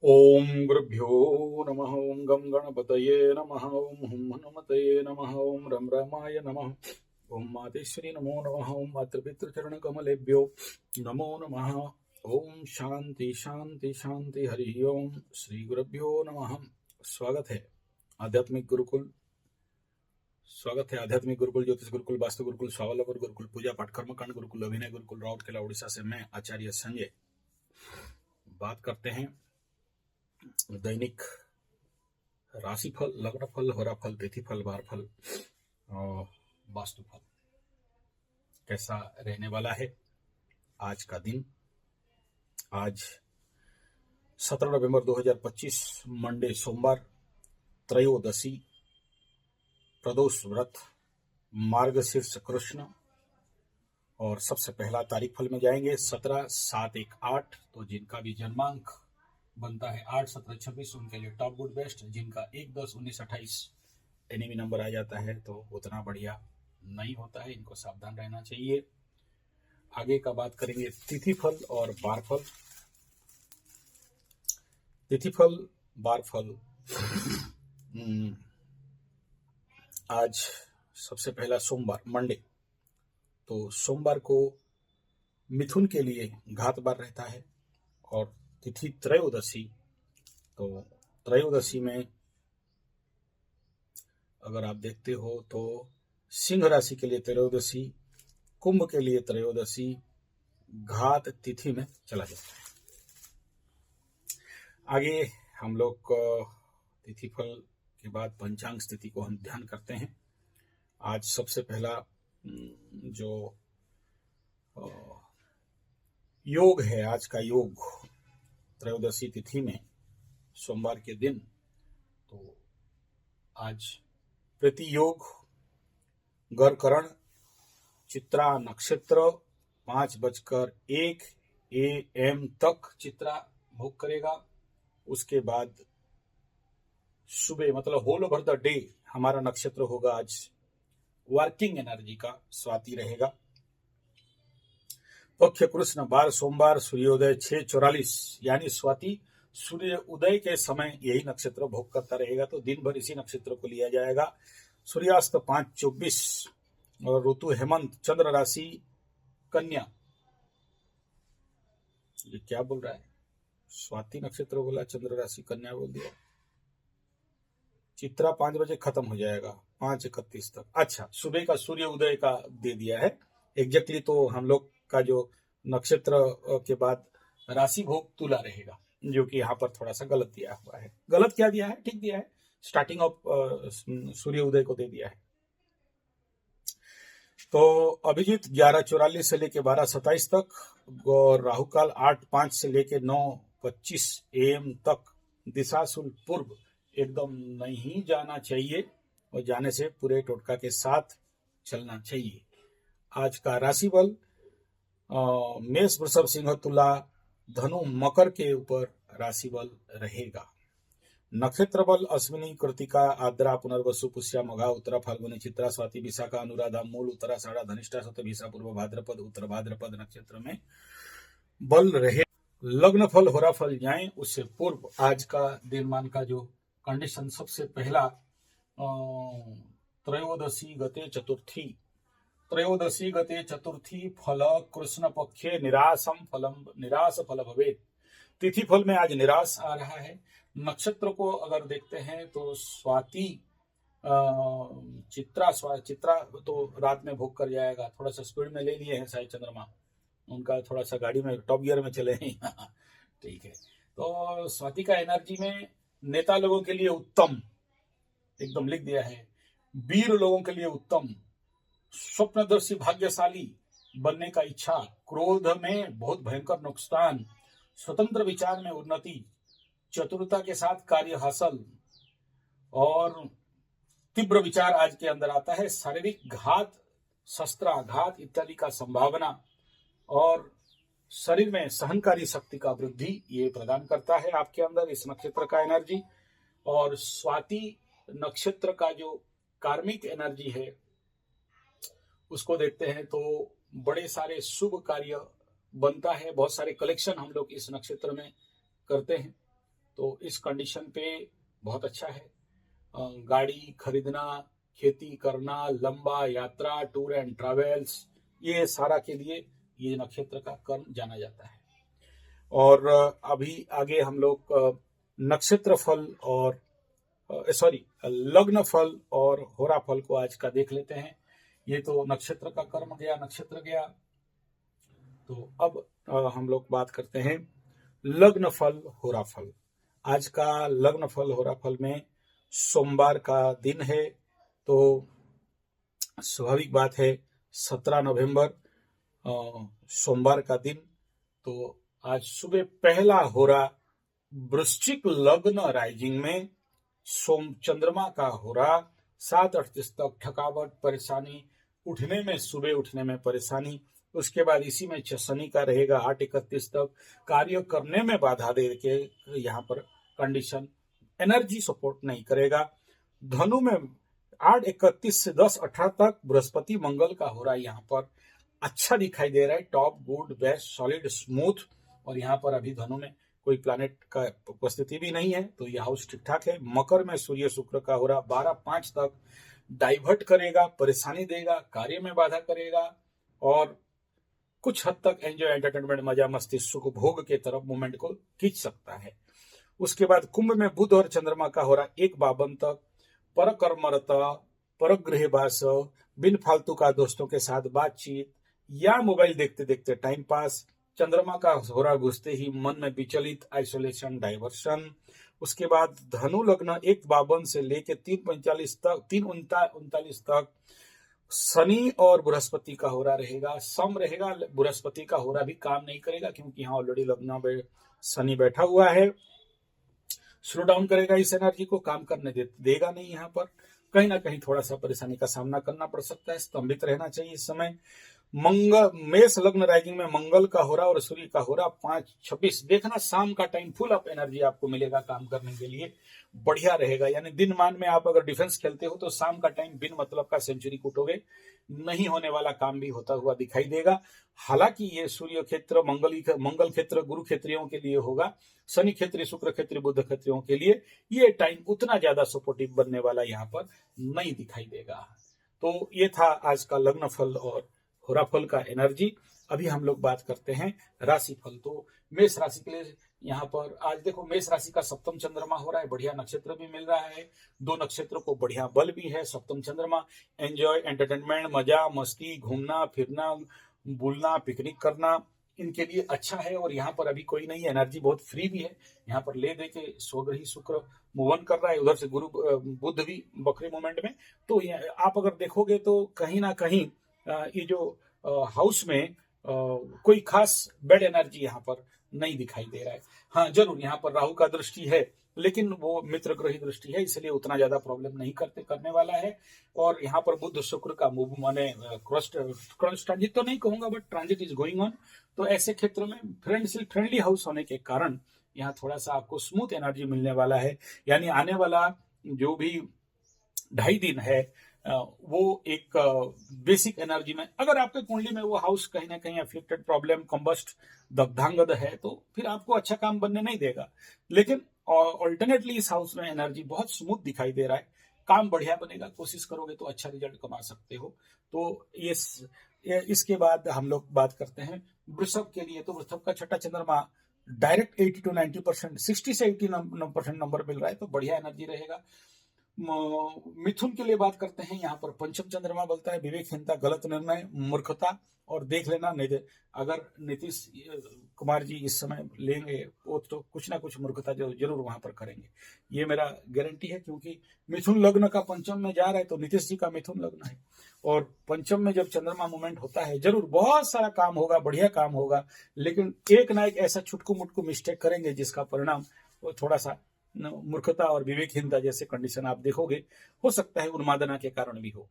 ओम गुरुभ्यो नमः। ओम गं गणपतये नमः। ओम हुं हनुमतये नमः। ओम रं रामाय नमः। ओम मातेश्वरी नमो नमः। ओम मातृपितृचरण कमलेभ्यो नमो नमः। ओम शांति शांति शांति। हरि ओम। श्री गुरुभ्यो नमः। स्वागत है आध्यात्मिक गुरुकुल आध्यात्मिक गुरुकुल, ज्योतिष गुरुकुल, वास्तु गुरुकुल, स्वावलंबन गुरुकुल, पूजा पाठ कर्मकांड गुरुकुल, अभिनय गुरुकुल, राउरकेला उड़ीसा से मैं आचार्य संजय बात करते हैं दैनिक राशिफल, लग्नफल, होराफल, तिथिफल, वारफल और वास्तुफल कैसा रहने वाला है आज का दिन। आज 17 नवंबर 2025 मंडे सोमवार, त्रयोदशी, प्रदोष व्रत, मार्गशीर्ष कृष्ण। और सबसे पहला तारीख फल में जाएंगे 17, 7, 1, 8। तो जिनका भी जन्मांक बनता है 8, 17, 26 उनके लिए टॉप गुड बेस्ट। जिनका 1, 10, 19, 28 एनिमी नंबर आ जाता है तो उतना बढ़िया नहीं होता है, इनको सावधान रहना चाहिए। आगे का बात करेंगे तिथिफल और वारफल। तिथिफल वारफल आज सबसे पहला सोमवार मंडे, तो सोमवार को मिथुन के लिए घात बार रहता है। और तिथि त्रयोदशी, तो त्रयोदशी में अगर आप देखते हो तो सिंह राशि के लिए त्रयोदशी, कुंभ के लिए त्रयोदशी घात तिथि में चला जाता है। आगे हम लोग तिथिफल के बाद पंचांग स्थिति को हम ध्यान करते हैं। आज सबसे पहला जो योग है, आज का योग त्रयोदशी तिथि में सोमवार के दिन, तो आज प्रति योग गरकरण चित्रा नक्षत्र 5:01 AM तक चित्रा भोग करेगा। उसके बाद सुबह मतलब होल ओवर द डे हमारा नक्षत्र होगा आज वर्किंग एनर्जी का, स्वाति रहेगा। पक्ष कृष्ण बार सोमवार, सूर्योदय 6:44 यानी स्वाति सूर्य उदय के समय यही नक्षत्र भोग करता रहेगा, तो दिन भर इसी नक्षत्र को लिया जाएगा। सूर्यास्त 5:24 और ऋतु हेमंत, चंद्र राशि कन्या। ये क्या बोल रहा है, स्वाति नक्षत्र बोला, चंद्र राशि कन्या बोल दिया। चित्रा 5 बजे खत्म हो जाएगा, 5:31 तक। अच्छा, सुबह का सूर्य उदय का दे दिया है एग्जैक्टली। तो हम लोग का जो नक्षत्र के बाद राशि भोग तुला रहेगा, जो कि यहाँ पर थोड़ा सा गलत दिया हुआ है। गलत क्या दिया है, ठीक दिया है, स्टार्टिंग ऑफ सूर्य उदय को दे दिया है। तो अभिजीत 11:44 से लेके 12:27 तक, और राहुकाल 8:05 से लेके 9:25 AM तक। दिशाशूल पूर्व एकदम नहीं जाना चाहिए, और जाने से पूरे टोटका के साथ चलना चाहिए। आज का राशि बल मेष, वृषभ, सिंह, तुला, धनु, मकर के ऊपर राशि बल रहेगा। नक्षत्र बल अश्विनी, कृतिका, आद्रा, पुनर्वसु, पुष्या, मघा, उत्तरा, फाल्गुनी, चित्रा, स्वाति, विशाखा, अनुराधा, मूल, उत्तराषाढ़ा, धनिष्ठा, शतभिषा, पूर्व भाद्रपद, उत्तर भाद्रपद नक्षत्र में बल रहे। लग्न फल होरा फल जाए उससे पूर्व आज का दिनमान का जो कंडीशन, सबसे पहला त्रयोदशी गते चतुर्थी फल कृष्ण पक्षे निराश फल भवेत्। तिथि फल में आज निराश आ रहा है। नक्षत्र को अगर देखते हैं तो स्वाति, चित्रा तो रात में भोग कर जाएगा। थोड़ा सा स्पीड में ले लिए हैं शायद चंद्रमा, उनका थोड़ा सा गाड़ी में टॉप गियर में चले हैं ठीक है। तो स्वाति का एनर्जी में नेता लोगों के लिए उत्तम, एकदम लिख दिया है। वीर लोगों के लिए उत्तम, स्वप्नदर्शी भाग्यशाली बनने का इच्छा, क्रोध में बहुत भयंकर नुकसान, स्वतंत्र विचार में उन्नति, चतुरता के साथ कार्य हासिल, और तीव्र विचार आज के अंदर आता है। शारीरिक घात, शस्त्राघात इत्यादि का संभावना, और शरीर में सहनकारी शक्ति का वृद्धि ये प्रदान करता है आपके अंदर इस नक्षत्र का एनर्जी। और स्वाति नक्षत्र का जो कार्मिक एनर्जी है उसको देखते हैं तो बड़े सारे शुभ कार्य बनता है, बहुत सारे कलेक्शन हम लोग इस नक्षत्र में करते हैं। तो इस कंडीशन पे बहुत अच्छा है। गाड़ी खरीदना, खेती करना, लंबा यात्रा, टूर एंड ट्रैवल्स, ये सारा के लिए ये नक्षत्र का कर्म जाना जाता है। और अभी आगे हम लोग नक्षत्र फल और लग्न फल और होरा फल को आज का देख लेते हैं। ये तो नक्षत्र का कर्म गया, नक्षत्र गया। तो अब हम लोग बात करते हैं लग्न फल होरा फल। आज का लग्न फल होरा फल में सोमवार का दिन है, तो स्वाभाविक बात है 17 नवंबर सोमवार का दिन। तो आज सुबह पहला होरा वृश्चिक लग्न राइजिंग में सोम चंद्रमा का होरा 7:38 तक थकावट, परेशानी, उठने में, सुबह उठने में परेशानी। उसके बाद इसी में शनि का रहेगा 8:31 तक, कार्य करने में बाधा दे के यहाँ पर कंडीशन एनर्जी सपोर्ट नहीं करेगा। धनु में 8:31 से 10:18 तक बृहस्पति मंगल का होरा यहाँ पर अच्छा दिखाई दे रहा है, top, good, best, solid, smooth. और यहाँ पर अभी धनु में कोई प्लैनेट का उपस्थिति भी नहीं है, तो यह हाउस ठीक ठाक है। मकर में सूर्य शुक्र का होरा 12:05 तक डाइवर्ट करेगा, परेशानी देगा, कार्य में बाधा करेगा और कुछ हद तक एंजॉय, एंटरटेनमेंट, मजा, मस्ती, सुख, भोग के तरफ मूवमेंट को खींच सकता है। उसके बाद कुंभ में बुध और चंद्रमा का होरा 1:52 तक परकर्मरता, परगृहवास, बिन फालतू का दोस्तों के साथ बातचीत या मोबाइल देखते देखते टाइम पास। चंद्रमा का होरा घुसते ही मन में विचलित, आइसोलेशन, डाइवर्शन। उसके बाद धनु लग्न 1:52 से लेके 3:45 तक, 3:39 तक शनि और बृहस्पति का होरा रहेगा, सम रहेगा। बृहस्पति का होरा भी काम नहीं करेगा क्योंकि यहाँ ऑलरेडी लग्न में शनि बैठा हुआ है, स्लो डाउन करेगा, इस एनर्जी को काम करने देगा नहीं। यहाँ पर कहीं ना कहीं थोड़ा सा परेशानी का सामना करना पड़ सकता है, स्तंभित रहना चाहिए इस समय। मंगल मेष लग्न राइजिंग में मंगल का होरा और सूर्य का होरा 5:26। देखना शाम का टाइम फुल अप एनर्जी आपको मिलेगा काम करने के लिए, बढ़िया रहेगा। यानी दिन मान में आप अगर डिफेंस खेलते हो तो शाम का टाइम बिन मतलब का सेंचुरी कूटोगे, नहीं होने वाला काम भी होता हुआ दिखाई देगा। हालांकि ये सूर्य क्षेत्र मंगल क्षेत्र गुरु क्षेत्रियों के लिए होगा, शनि क्षेत्र, शुक्र क्षेत्र, बुध क्षेत्रियों के लिए ये टाइम उतना ज्यादा सपोर्टिव बनने वाला यहाँ पर नहीं दिखाई देगा। तो ये था आज का लग्न फल और होरा फल का एनर्जी। अभी हम लोग बात करते हैं राशि फल। तो मेष राशि के लिए यहाँ पर आज देखो, मेष राशि का सप्तम चंद्रमा हो रहा है, बढ़िया नक्षत्र भी मिल रहा है, 2 नक्षत्रों को बढ़िया बल भी है। सप्तम चंद्रमा, एंजॉय, एंटरटेनमेंट, मजा, मस्ती, घूमना फिरना, बुलना, पिकनिक करना, इनके लिए अच्छा है। और यहाँ पर अभी कोई नहीं, एनर्जी बहुत फ्री भी है। यहाँ पर ले दे के स्वग्रही शुक्र मूवन कर रहा है, उधर से गुरु बुध भी बकरी मूवमेंट में। तो आप अगर देखोगे तो कहीं ना कहीं ये जो हाउस में कोई खास बैड एनर्जी यहाँ पर नहीं दिखाई दे रहा है। हाँ जरूर यहाँ पर राहु का दृष्टि है, लेकिन वो मित्र ग्रही दृष्टि है, इसलिए उतना ज्यादा प्रॉब्लम नहीं करने वाला है। और यहाँ पर बुध शुक्र का मूव माने क्रॉस ट्रांजिट तो नहीं कहूंगा, but transit is going on. तो ऐसे क्षेत्रों में फ्रेंडली हाउस होने के कारण यहाँ थोड़ा सा आपको स्मूथ एनर्जी मिलने वाला है। यानी आने वाला जो भी 2.5 दिन है वो एक बेसिक एनर्जी में, अगर आपके कुंडली में वो हाउस कहीं ना कहीं अफेक्टेड, प्रॉब्लम, कंबस्ट, दग्धांगद है, तो फिर आपको अच्छा काम बनने नहीं देगा। लेकिन ऑल्टरनेटली इस हाउस में एनर्जी बहुत स्मूथ दिखाई दे रहा है, काम बढ़िया बनेगा, कोशिश करोगे तो अच्छा रिजल्ट कमा सकते हो। तो इसके बाद हम लोग बात करते हैं वृषभ के लिए। तो वृषभ का छठा चंद्रमा डायरेक्ट 80 to 90%, 60 से 80% नंबर मिल रहा है, तो बढ़िया एनर्जी रहेगा। मिथुन के लिए बात करते हैं, यहाँ पर पंचम चंद्रमा बोलता है विवेकहीनता, गलत निर्णय, मूर्खता। और देख लेना अगर नीतीश कुमार जी इस समय लेंगे वो तो कुछ ना कुछ मूर्खता जो जरूर वहां पर करेंगे, ये मेरा गारंटी है। क्योंकि मिथुन लग्न का पंचम में जा रहा है, तो नीतीश जी का मिथुन लग्न है, और पंचम में जब चंद्रमा मूवमेंट होता है जरूर बहुत सारा काम होगा, बढ़िया काम होगा, लेकिन एक ना एक ऐसा छुटकू मुटकू मिस्टेक करेंगे जिसका परिणाम वो थोड़ा सा मूर्खता और विवेकहीनता जैसे कंडीशन आप देखोगे, हो सकता है उन्मादना के कारण भी हो।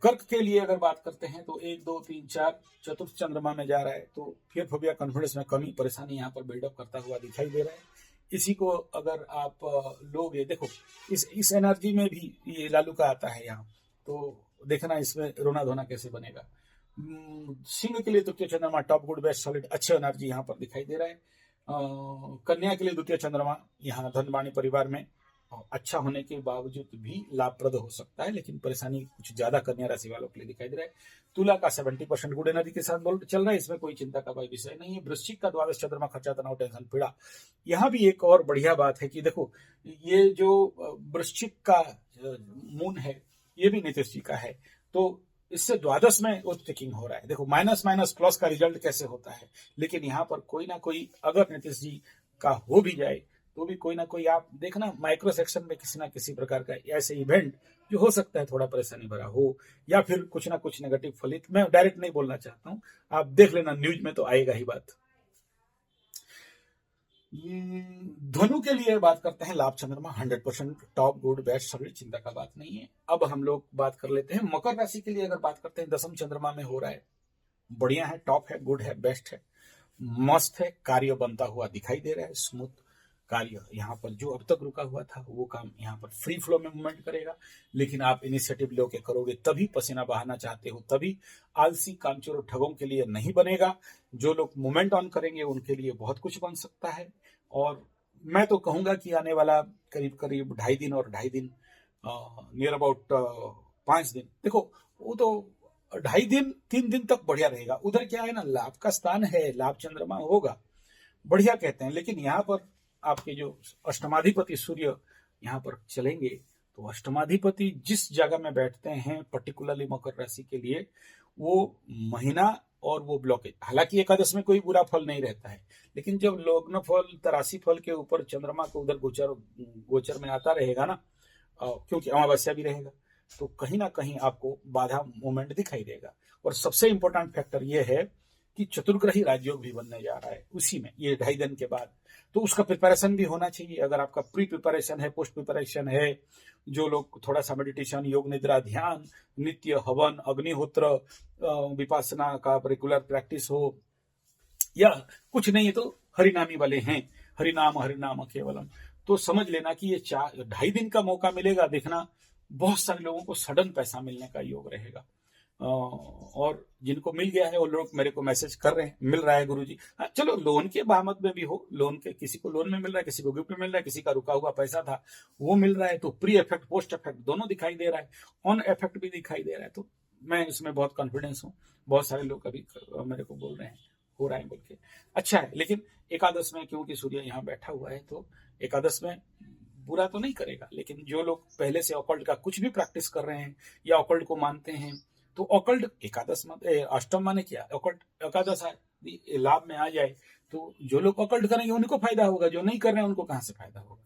कर्क के लिए अगर बात करते हैं तो 1, 2, 3, 4 चतुर्थ चंद्रमा में जा रहा है, तो फियर फोबिया, कॉन्फिडेंस में कमी, परेशानी यहाँ पर बिल्डअप करता हुआ दिखाई दे रहा है। इसी को अगर आप लोगे, देखो इस एनर्जी में भी ये लालू का आता है यहाँ, तो देखना इसमें रोना धोना कैसे बनेगा। सिंह के लिए तृतीय चंद्रमा टॉप, गुड, बेस्ट, सॉलिड, अच्छे एनर्जी यहाँ पर दिखाई दे रहा है। कन्या के लिए द्वितीय चंद्रमा यहाँ धनवाणी परिवार में अच्छा होने के बावजूद भी लाभप्रद हो सकता है, लेकिन परेशानी कुछ ज्यादा कन्या राशि वालों के लिए दिखाई दे रहा है। तुला का 70% गुड एनर्जी के साथ चल रहा है, इसमें कोई चिंता का कोई विषय नहीं है। वृश्चिक का द्वादश चंद्रमा खर्चा तनाव टेंशन पीड़ा, यहाँ भी एक और बढ़िया बात है कि देखो ये जो वृश्चिक का मून है ये भी नीतीश जी का है, तो इससे द्वादश में वो टिकिंग हो रहा है। देखो माइनस माइनस प्लस का रिजल्ट कैसे होता है, लेकिन यहाँ पर कोई ना कोई अगर नीतीश जी का हो भी जाए तो भी कोई ना कोई आप देखना माइक्रो सेक्शन में किसी ना किसी प्रकार का ऐसे इवेंट जो हो सकता है थोड़ा परेशानी भरा हो, या फिर कुछ ना कुछ नेगेटिव फलित, मैं डायरेक्ट नहीं बोलना चाहता हूं, आप देख लेना न्यूज में तो आएगा ही बात। धनु के लिए बात करते हैं, लाभ चंद्रमा 100% टॉप गुड बेस्ट सभी, चिंता का बात नहीं है। अब हम लोग बात कर लेते हैं मकर राशि के लिए। अगर बात करते हैं दसम चंद्रमा में हो रहा है, बढ़िया है, टॉप है, गुड है, बेस्ट है, मस्त है, कार्य बनता हुआ दिखाई दे रहा है, स्मूथ कार्य यहाँ पर जो अब तक रुका हुआ था वो काम यहाँ पर फ्री फ्लो में मूवमेंट करेगा। लेकिन आप इनिशिएटिव लेके करोगे तभी, पसीना बहाना चाहते हो तभी, आलसी कामचोर ठगों के लिए नहीं बनेगा। जो लोग मूवमेंट ऑन करेंगे उनके लिए बहुत कुछ बन सकता है। और मैं तो कहूंगा कि आने वाला करीब करीब 2.5 दिन और 2.5 दिन, नियर अबाउट 5 दिन, देखो वो तो 2.5 दिन 3 दिन तक बढ़िया रहेगा। उधर क्या है ना, लाभ का स्थान है, लाभ चंद्रमा होगा, बढ़िया कहते हैं। लेकिन यहाँ पर आपके जो अष्टमाधिपति सूर्य यहाँ पर चलेंगे, तो अष्टमाधिपति जिस जगह में बैठते हैं पर्टिकुलरली मकर राशि के लिए, वो महीना और वो ब्लॉकेज, हालांकि एकादश में कोई बुरा फल नहीं रहता है, लेकिन जब लग्न फल तराशी फल के ऊपर चंद्रमा को उधर गोचर में आता रहेगा ना, क्योंकि अमावस्या भी रहेगा, तो कहीं ना कहीं आपको बाधा मूवमेंट दिखाई देगा। और सबसे इंपॉर्टेंट फैक्टर ये है कि चतुर्ग्रही राजयोग भी बनने जा रहा है उसी में, ये 2.5 दिन के बाद, तो उसका प्रिपरेशन भी होना चाहिए। अगर आपका प्री प्रिपरेशन है, पोस्ट प्रिपरेशन है, जो लोग थोड़ा सा मेडिटेशन, योग निद्रा, ध्यान, नित्य हवन, अग्निहोत्र, विपासना का रेगुलर प्रैक्टिस हो, या कुछ नहीं है तो हरिनामी वाले हैं, हरिनाम केवलम, तो समझ लेना कि ये 2.5 दिन का मौका मिलेगा। देखना बहुत सारे लोगों को सडन पैसा मिलने का योग रहेगा, और जिनको मिल गया है वो लोग मेरे को मैसेज कर रहे हैं, मिल रहा है गुरुजी। चलो लोन के बामत में भी हो, लोन के किसी को लोन में मिल रहा है, किसी को गिफ्ट में मिल रहा है, किसी का रुका हुआ पैसा था वो मिल रहा है, तो प्री इफेक्ट पोस्ट इफेक्ट दोनों दिखाई दे रहा है, ऑन इफेक्ट भी दिखाई दे रहा है। तो मैं इसमें बहुत कॉन्फिडेंस हूँ। बहुत सारे लोग अभी मेरे को बोल रहे हैं हो रहा है बोल के, अच्छा है। लेकिन एकादश में क्योंकि सूर्य यहाँ बैठा हुआ है, तो एकादश में बुरा तो नहीं करेगा। लेकिन जो लोग पहले से ऑकल्ट का कुछ भी प्रैक्टिस कर रहे हैं या ऑकल्ट को मानते हैं, तो ऑकल्ट एकादश अष्टम माने क्या, ऑकल्ट एकादश लाभ में आ जाए तो जो लोग ऑकल्ट करेंगे उनको फायदा होगा, जो नहीं कर रहे हैं उनको कहां से फायदा होगा।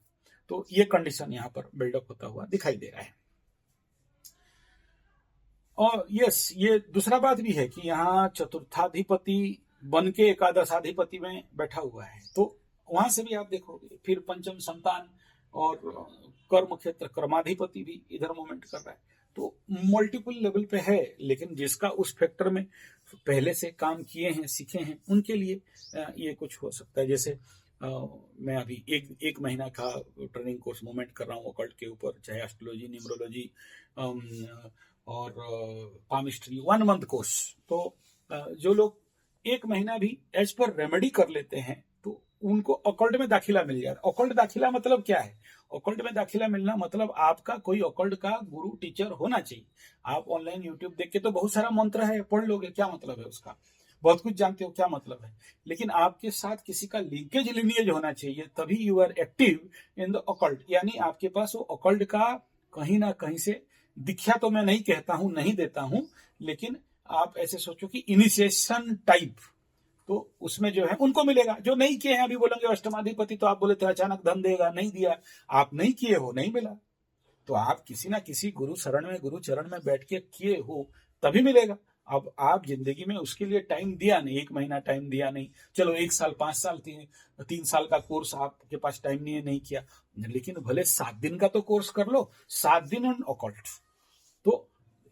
तो ये कंडीशन यहाँ पर बिल्डअप होता हुआ दिखाई दे रहा है। और यस, ये दूसरा बात भी है कि यहाँ चतुर्थाधिपति बन के एकादशाधिपति में बैठा हुआ है, तो वहां से भी आप देखोगे फिर पंचम संतान और कर्म क्षेत्र कर्माधिपति भी इधर मूवमेंट कर रहा है, तो मल्टीपल लेवल पे है। लेकिन जिसका उस फैक्टर में पहले से काम किए हैं, सीखे हैं, उनके लिए ये कुछ हो सकता है। जैसे मैं अभी एक महीना का ट्रेनिंग कोर्स मूवमेंट कर रहा हूँ ऑकल्ट के ऊपर, चाहे एस्ट्रोलॉजी, न्यूमरोलॉजी और पामिस्ट्री, 1 मंथ कोर्स। तो जो लोग 1 महीना भी एज पर रेमेडी कर लेते हैं तो उनको ऑकल्ट में दाखिला मिल जाता है। ऑकल्ट दाखिला मतलब क्या है, ऑकल्ट में दाखिला मिलना मतलब आपका कोई ऑकल्ट का गुरु टीचर होना चाहिए। आप ऑनलाइन यूट्यूब देख के तो बहुत सारा मंत्र है पढ़ लोगे, क्या मतलब है उसका, बहुत कुछ जानते हो, क्या मतलब है, लेकिन आपके साथ किसी का लिंकेज लिनिएज होना चाहिए, तभी you are active in the occult. यानी आपके पास वो ऑकल्ट का कहीं ना कहीं से दीक्षा, तो मैं नहीं कहता हूं, नहीं देता हूं, लेकिन आप ऐसे सोचो कि इनिशिएशन टाइप, तो उसमें जो है उनको मिलेगा। जो नहीं किए हैं, अभी बोलेंगे अष्टमाधिपति तो आप बोले थे अचानक धन देगा, नहीं दिया, आप नहीं किए हो, नहीं मिला। तो आप किसी ना किसी गुरु शरण में, गुरु चरण में बैठ के किए हो तभी मिलेगा। अब आप जिंदगी में उसके लिए टाइम दिया नहीं, 1 महीना टाइम दिया नहीं, चलो 1 साल, 5 साल, 3 साल का कोर्स आपके पास टाइम नहीं किया, लेकिन भले 7 दिन का तो कोर्स कर लो, 7 दिन ऑन ऑकल्ट, तो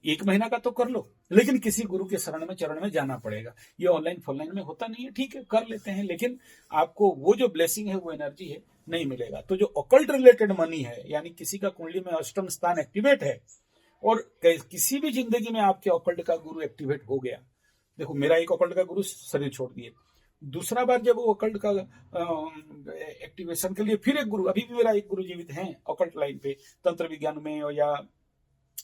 1 महीना का तो कर लो, लेकिन किसी गुरु के शरण में, चरण में जाना पड़ेगा। ये ऑनलाइन फॉनलाइन में होता नहीं है, ठीक है कर लेते हैं, लेकिन आपको वो जो ब्लेसिंग है, वो एनर्जी है, नहीं मिलेगा। तो जो ऑकल्ट रिलेटेड मनी है, यानी किसी का कुंडली में अष्टम स्थान एक्टिवेट है और किसी भी जिंदगी में आपके ऑकल्ट का गुरु एक्टिवेट हो गया, देखो मेरा एक ऑकल्ट का गुरु शरीर छोड़ दिए, दूसरा बार जब वो ऑकल्ट का एक्टिवेशन के लिए फिर एक गुरु, अभी भी मेरा एक गुरु जीवित हैं ऑकल्ट लाइन पे, तंत्र विज्ञान में या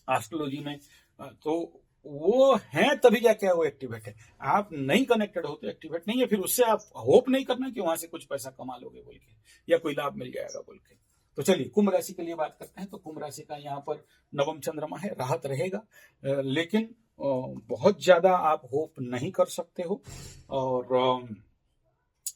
एस्ट्रोलॉजी में, तो वो हैं तभी जाके वो एक्टिवेट है। आप नहीं कनेक्टेड हो तो एक्टिवेट नहीं है। फिर उससे आप होप नहीं करना कि वहां से कुछ पैसा कमा लोगे बोल के, या कोई लाभ मिल जाएगा बोल के। तो चलिए कुंभ राशि के लिए बात करते हैं। तो कुंभ राशि का यहाँ पर नवम चंद्रमा है, राहत रहेगा, लेकिन बहुत ज्यादा आप होप नहीं कर सकते हो। और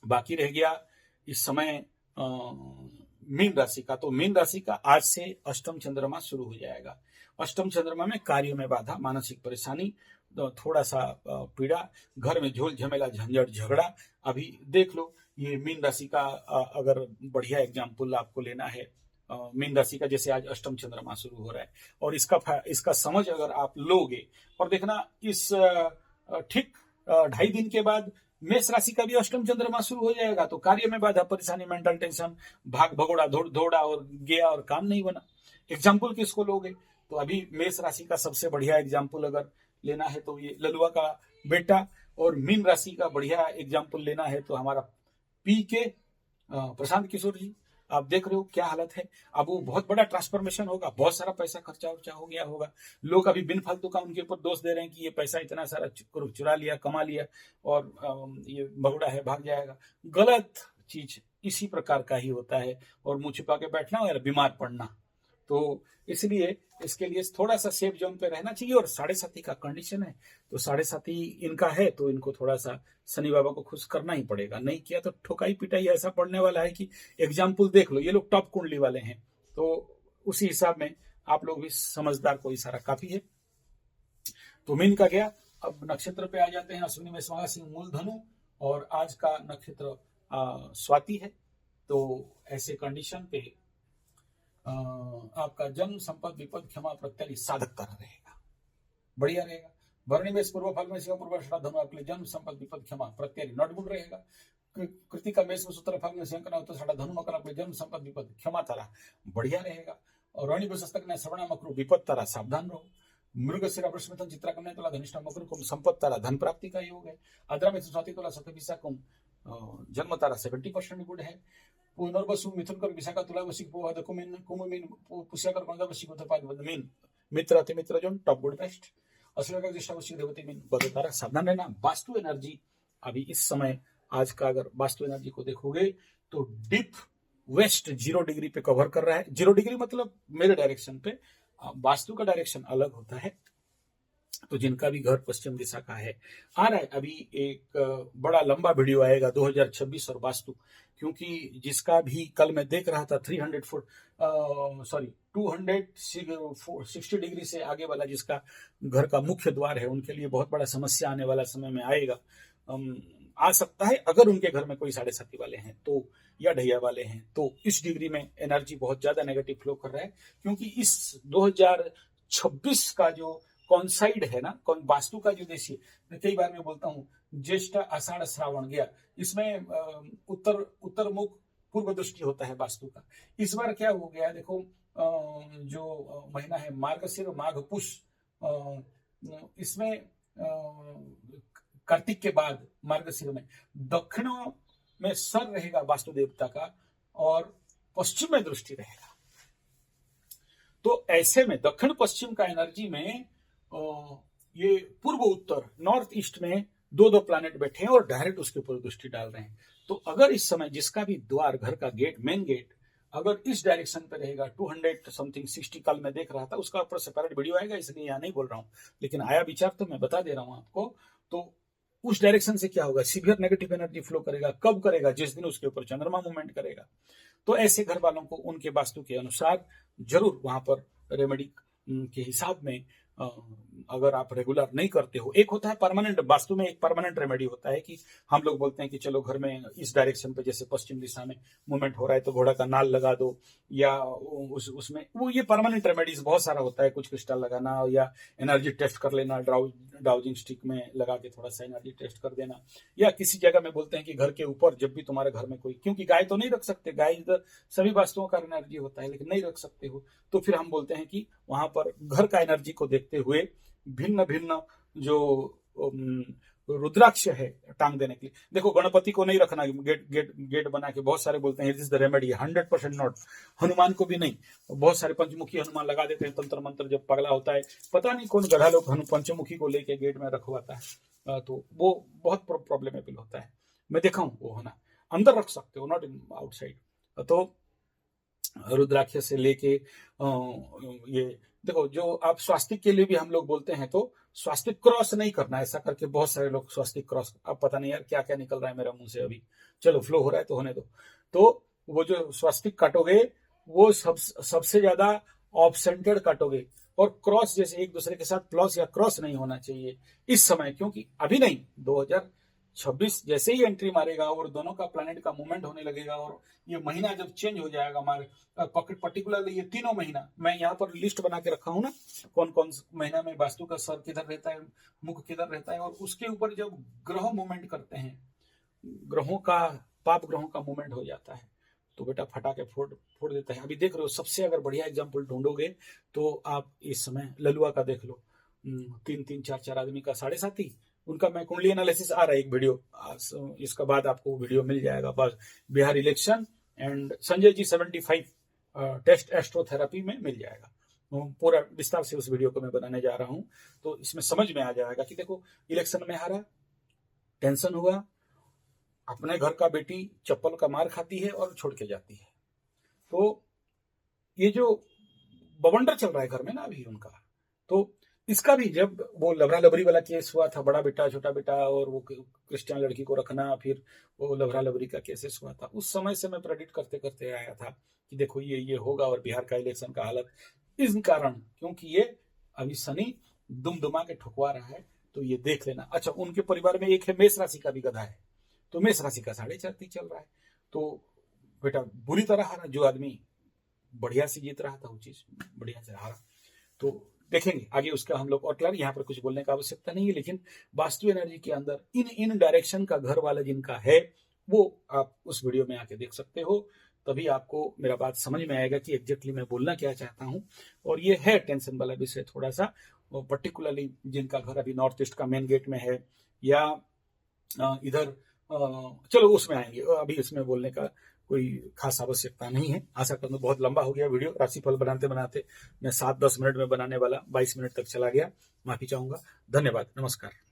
बाकी रह गया इस समय मीन राशि का। तो मीन राशि का आज से अष्टम चंद्रमा शुरू हो जाएगा। अष्टम चंद्रमा में कार्यों में बाधा, मानसिक परेशानी, थोड़ा सा पीड़ा, घर में झोल झमेला, झंझट, झगड़ा। अभी देख लो ये मीन राशि का अगर बढ़िया एग्जाम्पल आपको लेना है, मीन राशि का जैसे आज अष्टम चंद्रमा शुरू हो रहा है, और इसका समझ अगर आप लोगे, और देखना इस ठीक 2.5 दिन के बाद मेष राशि का भी अष्टम चंद्रमा शुरू हो जाएगा। तो कार्य में बाधा, परेशानी, मेंटल टेंशन, भाग भगोड़ा, दौड़ा और गया और काम नहीं बना। एग्जाम्पल किसको लोगे? तो अभी मेष राशि का सबसे बढ़िया एग्जाम्पल अगर लेना है तो ये ललुआ का बेटा, और मीन राशि का बढ़िया एग्जाम्पल लेना है तो हमारा PK प्रशांत किशोर जी। आप देख रहे हो क्या हालत है। अब वो बहुत बड़ा ट्रांसफॉर्मेशन होगा, बहुत सारा पैसा खर्चा उर्चा हो गया होगा। लोग अभी बिन फालतू का उनके ऊपर दोष दे रहे हैं कि ये पैसा इतना सारा चुरा लिया, कमा लिया, और ये भगोड़ा है, भाग जाएगा। गलत चीज इसी प्रकार का ही होता है, और मुंह छिपा के बैठना या बीमार पड़ना। तो इसलिए इसके लिए थोड़ा सा सेफ जोन पे रहना चाहिए। और 7.5 का कंडीशन है, तो 7.5 इनका है, तो इनको थोड़ा सा शनि बाबा को खुश करना ही पड़ेगा। नहीं किया तो ठोकाई पिटाई ऐसा पड़ने वाला है कि एग्जाम्पल देख लो, ये लोग टॉप कुंडली वाले हैं। तो उसी हिसाब में आप लोग भी समझदार को इशारा काफी है। तो मीन का गया। अब नक्षत्र पे आ जाते हैं। अश्विनी में स्वाहा, सिंह, मूल, धनु, और आज का नक्षत्र स्वाति है। तो ऐसे कंडीशन पे आपका जन्म, संपद, विपद, क्षमा, प्रत्यय साधक तरह रहेगा, बढ़िया रहेगा। भरणी में पूर्व फल में शिव पूर्व धनु आपके लिए जन्म, संपद, विपद, क्षमा, प्रत्यय नॉट गुड रहेगा। कृतिका मेष में सूत्र फल में शंकर उत्तर साढ़ा धनु मकर आपके जन्म, संपद, विपद, क्षमा तारा बढ़िया रहेगा। और रोहिणी पुस्तक में श्रवणा मकर विपद तारा सावधान रहो। मृग शिरा वृषमिथुन चित्रा कन्या तुला धनिष्ठा मकर कुंभ संपद तारा धन प्राप्ति का योग है। आद्रा में स्वाति तुला सखी विशा कुंभ जन्म तारा 70% गुड है। पुनर्वसु मिथुन कर विशाखा तुला वशिक पोहद कुमिन कुमुमिन पुष्यकर कंदा वशिक उत्पाद मीन मित्र अति मित्र zone top good best. Ashlesha दिशा वशिक रेवती मीन बदतारा सावधान रहना। वास्तु एनर्जी अभी इस समय आज का अगर वास्तु एनर्जी को देखोगे तो डीप वेस्ट 0 डिग्री पे कवर कर रहा है। 0 डिग्री मतलब मेरे डायरेक्शन पे, वास्तु का डायरेक्शन अलग होता है। तो जिनका भी घर पश्चिम दिशा का है, आ रहा है अभी एक बड़ा लंबा वीडियो आएगा 2026 और वास्तु, क्योंकि जिसका भी कल मैं देख रहा था 260 डिग्री से आगे वाला जिसका घर का मुख्य द्वार है, उनके लिए बहुत बड़ा समस्या आने वाला समय में आएगा। आ सकता है अगर उनके घर में कोई 7.5 वाले हैं तो, या ढैया वाले हैं तो, इस डिग्री में एनर्जी बहुत ज्यादा नेगेटिव फ्लो कर रहा है। क्योंकि इस 2026 का जो कॉन्साइड है ना, वास्तु का जो देखिए, कई बार मैं बोलता हूँ ज्येष्ठ आषाढ़ श्रावण गया, इसमें उत्तर मुख पूर्व दृष्टि होता है वास्तु का। इस बार क्या हो गया देखो, जो महीना है मार्गशीर माघ पुष, इसमें कार्तिक के बाद मार्गशीर में दक्षिण में सर रहेगा वास्तु देवता का, और पश्चिम में दृष्टि रहेगा। तो ऐसे में दक्षिण पश्चिम का एनर्जी में ये पूर्व उत्तर नॉर्थ ईस्ट में 2 प्लैनेट बैठे हैं और डायरेक्ट उसके ऊपर दृष्टि डाल रहे हैं। तो अगर इस समय जिसका भी द्वार, घर का गेट, मेन गेट अगर इस डायरेक्शन पे रहेगा, 260 कल मैं देख रहा था, उसका ऊपर सेपरेट वीडियो आएगा इसलिए यहाँ नहीं बोल रहा हूँ, लेकिन आया विचार तो मैं बता दे रहा हूँ आपको। तो उस डायरेक्शन से क्या होगा, सीवियर नेगेटिव एनर्जी फ्लो करेगा। कब करेगा? जिस दिन उसके ऊपर चंद्रमा मूवमेंट करेगा। तो ऐसे घर वालों को उनके वास्तु के अनुसार जरूर वहां पर रेमेडी के हिसाब में, अगर आप रेगुलर नहीं करते हो, एक होता है परमानेंट, वास्तु में एक परमानेंट रेमेडी होता है कि हम लोग बोलते हैं कि चलो घर में इस डायरेक्शन पे जैसे पश्चिम दिशा में मूवमेंट हो रहा है तो घोड़ा का नाल लगा दो, या उसमें वो ये परमानेंट रेमेडीज बहुत सारा होता है, कुछ क्रिस्टल लगाना या एनर्जी टेस्ट कर लेना, डाउजिंग स्टिक में लगा के थोड़ा सा एनर्जी टेस्ट कर देना, या किसी जगह में बोलते हैं कि घर के ऊपर जब भी तुम्हारे घर में कोई, क्योंकि गाय तो नहीं रख सकते, गाय इधर सभी वास्तुओं का एनर्जी होता है लेकिन नहीं रख सकते हो, तो फिर हम बोलते हैं कि वहां पर घर का एनर्जी को देखते हुए भिन्न भिन्न जो रुद्राक्ष है टांग देने के लिए। देखो गणपति को नहीं रखना गेट बना के, बहुत सारे बोलते हैं it is the remedy, 100% not. Hanuman को भी नहीं, बहुत सारे पंचमुखी हनुमान लगा देते हैं तंत्र मंत्र, जब पगला होता है पता नहीं कौन गधा लोग पंचमुखी को लेके गेट में रखवाता है, तो वो बहुत प्रॉब्लमेबल होता है। मैं देखा हूं वो होना, अंदर रख सकते हो, नॉट इन आउटसाइड। तो रुद्राक्ष से लेके ये देखो, जो आप स्वास्तिक के लिए भी हम लोग बोलते हैं, तो स्वास्तिक क्रॉस नहीं करना, ऐसा करके बहुत सारे लोग स्वास्तिक क्रॉस, अब पता नहीं यार क्या क्या निकल रहा है मेरा मुंह से अभी, चलो फ्लो हो रहा है तो होने दो। तो वो जो स्वास्तिक काटोगे वो सबसे ज्यादा ऑफ सेंटर्ड काटोगे, और क्रॉस जैसे एक दूसरे के साथ प्लस या क्रॉस नहीं होना चाहिए इस समय, क्योंकि अभी नहीं, 2026 जैसे ही एंट्री मारेगा और दोनों का प्लैनेट का मूवमेंट होने लगेगा, और ये महीना जब चेंज हो जाएगा हमारे पर्टिकुलरली ये तीनों महीना, मैं यहाँ पर लिस्ट बना के रखा हूं ना, कौन कौन महीना में वास्तु का सर किधर रहता है, मुख किधर रहता है, और उसके ऊपर जब ग्रह मूवमेंट करते हैं, ग्रहों का, पाप ग्रहों का मूवमेंट हो जाता है, तो बेटा फटाके फोड़ देता है। अभी देख रहे हो, सबसे अगर बढ़िया एग्जाम्पल ढूंढोगे तो आप इस समय ललुआ का देख लो, 3-3, 4-4 आदमी का 7.5, उनका मैं कुंडली एनालिसिस आ रहा है एक वीडियो, इसका बाद आपको वीडियो मिल जाएगा। बस Bihar election and Sanjay ji 75 test astrotherapy में मिल जाएगा, पूरा विस्तार से उस वीडियो को मैं बनाने जा रहा हूं, तो इसमें समझ में आ जाएगा कि देखो इलेक्शन में हारा, टेंशन हुआ, अपने घर का बेटी चप्पल का मार खाती है और छोड़ के जाती है, तो ये जो बवंडर चल रहा है घर में ना अभी उनका, तो इसका भी जब वो लवरा लबरी वाला केस हुआ था, बड़ा बेटा छोटा बेटा और वो क्रिश्चियन लड़की को रखना, फिर वो लवरा लबरी का केसेस हुआ था, उस समय से मैं प्रेडिक्ट करते करते आया था कि देखो ये होगा, और बिहार का इलेक्शन का हालत इस कारण, क्योंकि ये अभी शनि दुमदुमा के ठुकवा रहा है, तो ये देख लेना। अच्छा, उनके परिवार में एक है मेष राशि का भी गधा है, तो मेष राशि का 4.5 चल रहा है, तो बेटा बुरी तरह हारा, जो आदमी बढ़िया से जीत रहा था वो चीज बढ़िया से हारा। तो देखेंगे आगे उसका हम लोग, और क्लियर यहाँ पर कुछ बोलने का आवश्यकता नहीं है, लेकिन वास्तु एनर्जी के अंदर इन डायरेक्शन का घर वाला जिनका है, वो आप उस वीडियो में आके देख सकते हो, तभी आपको मेरा बात समझ में आएगा कि एग्जैक्टली मैं बोलना क्या चाहता हूँ। और ये है टेंशन वाला विषय थोड़ा सा, पर्टिकुलरली जिनका घर अभी नॉर्थ ईस्ट का मेन गेट में है, या इधर चलो उसमें आएंगे, अभी इसमें बोलने का कोई खास आवश्यकता नहीं है। आशा करता हूँ, बहुत लंबा हो गया वीडियो, राशिफल बनाते बनाते मैं 7-10 मिनट में बनाने वाला 22 मिनट तक चला गया, माफी चाहूंगा। धन्यवाद, नमस्कार।